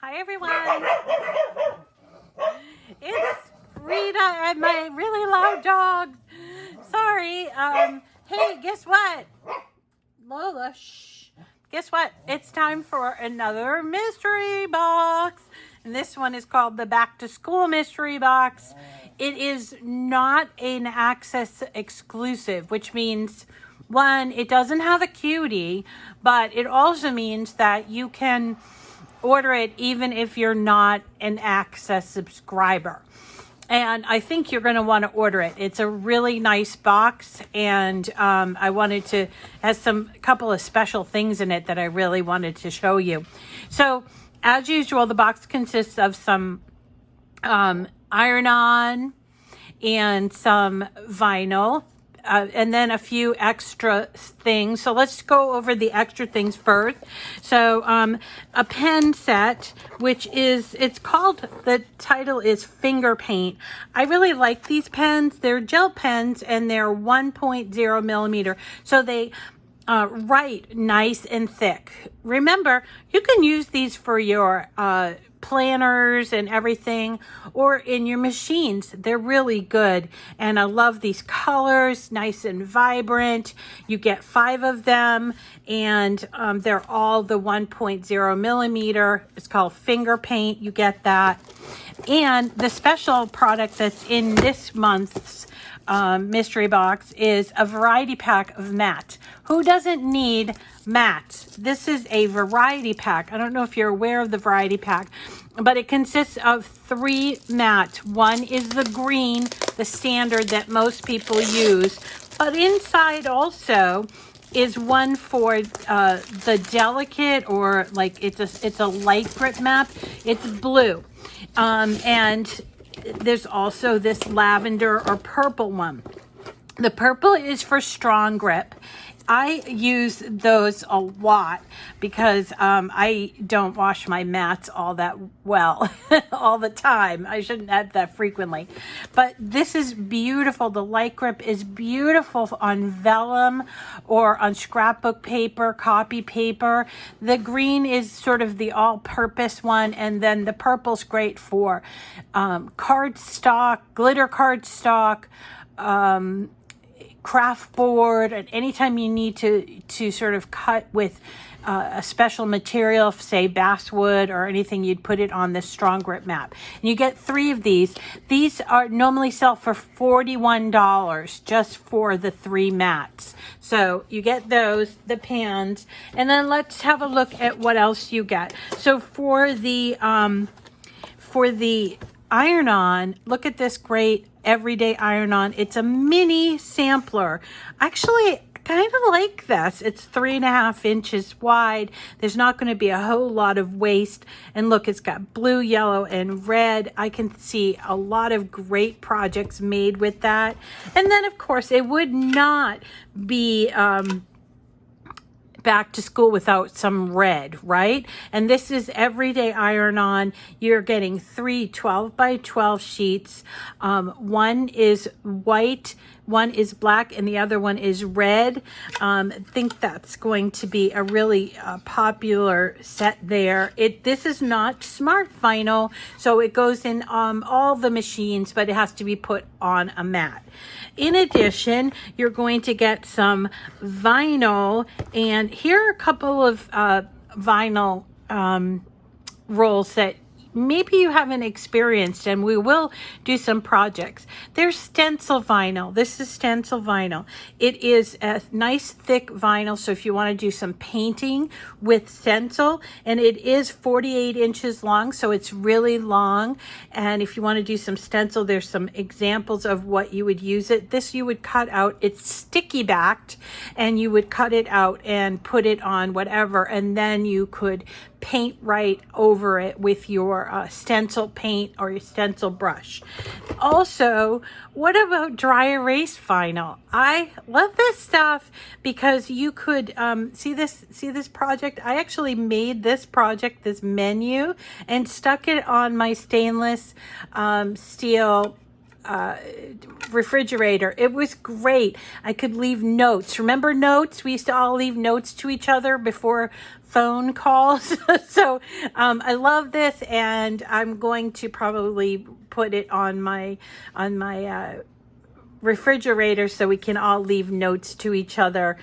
Hi everyone, it's Rita and my really loud dog. Sorry, hey, guess what? Lola, shh. Guess what? It's time for another mystery box. And this one is called the Back to School Mystery Box. It is not an Access exclusive, which means, one, it doesn't have a cutie, but it also means that you can order it even if you're not an Access subscriber. And I think you're going to want to order it. It's a really nice box, and I wanted to has some couple of special things in it that I really wanted to show you. So, as usual, the box consists of some iron-on and some vinyl. And then a few extra things. So let's go over the extra things first. So a pen set, which is, the title is Finger Paint. I really like these pens. They're gel pens and they're 1.0 millimeter. So they write nice and thick. Remember, you can use these for your planners and everything, or in your machines. They're really good, and I love these colors, nice and vibrant. You get 5 of them, and they're all the 1.0 millimeter. It's called Finger Paint. You get that. And the special product that's in this month's mystery box is a variety pack of matte. Who doesn't need matte? This is a variety pack. I don't know if you're aware of the variety pack, but it consists of 3 matte. One is the green, the standard that most people use, but inside also is one for the delicate, or like it's a light grip matte. It's blue, and there's also this lavender or purple one. The purple is for strong grip. I use those a lot because I don't wash my mats all that well all the time. I shouldn't add that frequently. But this is beautiful. The light grip is beautiful on vellum or on scrapbook paper, copy paper. The green is sort of the all-purpose one, and then the purple's great for cardstock, glitter cardstock, craft board, and anytime you need to sort of cut with a special material, say basswood or anything, you'd put it on this strong grip mat. And you get 3 of these. These are normally sell for $41 just for the 3 mats. So you get those, the pans, and then let's have a look at what else you get. So for the iron-on, look at this great everyday iron-on. It's a mini sampler. Actually, kind of like this. It's 3.5 inches wide. There's not going to be a whole lot of waste. And look, it's got blue, yellow, and red. I can see a lot of great projects made with that. And then, of course, it would not be back to school without some red, right? And this is everyday iron-on. You're getting 3 12 by 12 sheets. One is white, one is black, and the other one is red. I think that's going to be a really popular set there. This is not smart vinyl, so it goes in all the machines, but it has to be put on a mat. In addition, you're going to get some vinyl, and here are a couple of vinyl rolls that maybe you haven't experienced, and we will do some projects. There's Stencil Vinyl. This is Stencil Vinyl. It is a nice thick vinyl, so if you want to do some painting with stencil, and it is 48 inches long, so it's really long. And if you want to do some stencil, there's some examples of what you would use it. This you would cut out. It's sticky backed, and you would cut it out and put it on whatever, and then you could paint right over it with your stencil paint or your stencil brush. Also, what about dry erase vinyl? I love this stuff because you could see this project. I actually made this project, this menu, and stuck it on my stainless steel refrigerator. It was great. I could leave notes. Remember notes? We used to all leave notes to each other before phone calls. So I love this, and I'm going to probably put it on my refrigerator so we can all leave notes to each other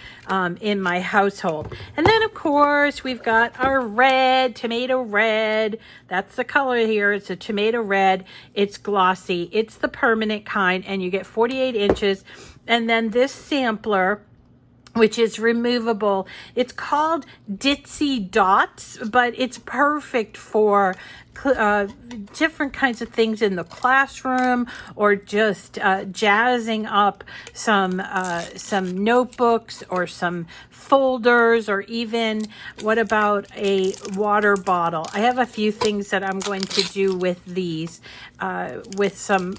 in my household. And then of course we've got our red, tomato red. That's the color here. It's a tomato red. It's glossy. It's the permanent kind, and you get 48 inches. And then this sampler, which is removable. It's called Ditsy Dots, but it's perfect for different kinds of things in the classroom, or just jazzing up some notebooks or some folders, or even what about a water bottle. I have a few things that I'm going to do with these, with some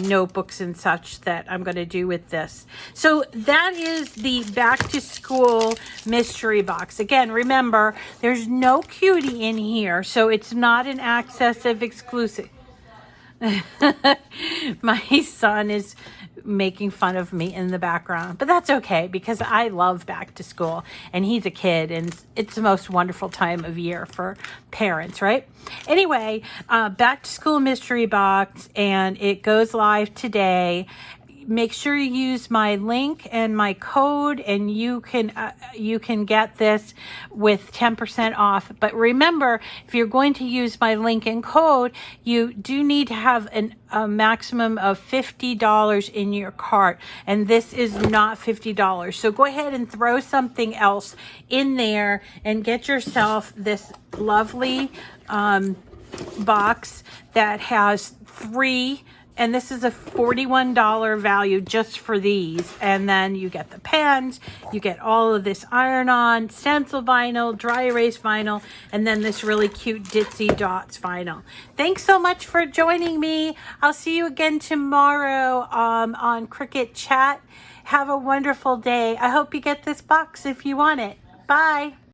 notebooks and such that I'm going to do with this. So that is the back to school mystery box. Again, remember, there's no cutie in here, so it's not an accessive exclusive. My son is making fun of me in the background, but that's okay, because I love back to school, and he's a kid, and it's the most wonderful time of year for parents, right? Anyway, back to school mystery box, and it goes live today. Make sure you use my link and my code, and you can get this with 10% off. But remember, if you're going to use my link and code, you do need to have a maximum of $50 in your cart, and this is not $50. So go ahead and throw something else in there and get yourself this lovely box that has 3. And this is a $41 value just for these. And then you get the pens, you get all of this iron-on, stencil vinyl, dry erase vinyl, and then this really cute Ditsy Dots vinyl. Thanks so much for joining me. I'll see you again tomorrow on Cricut Chat. Have a wonderful day. I hope you get this box if you want it. Bye.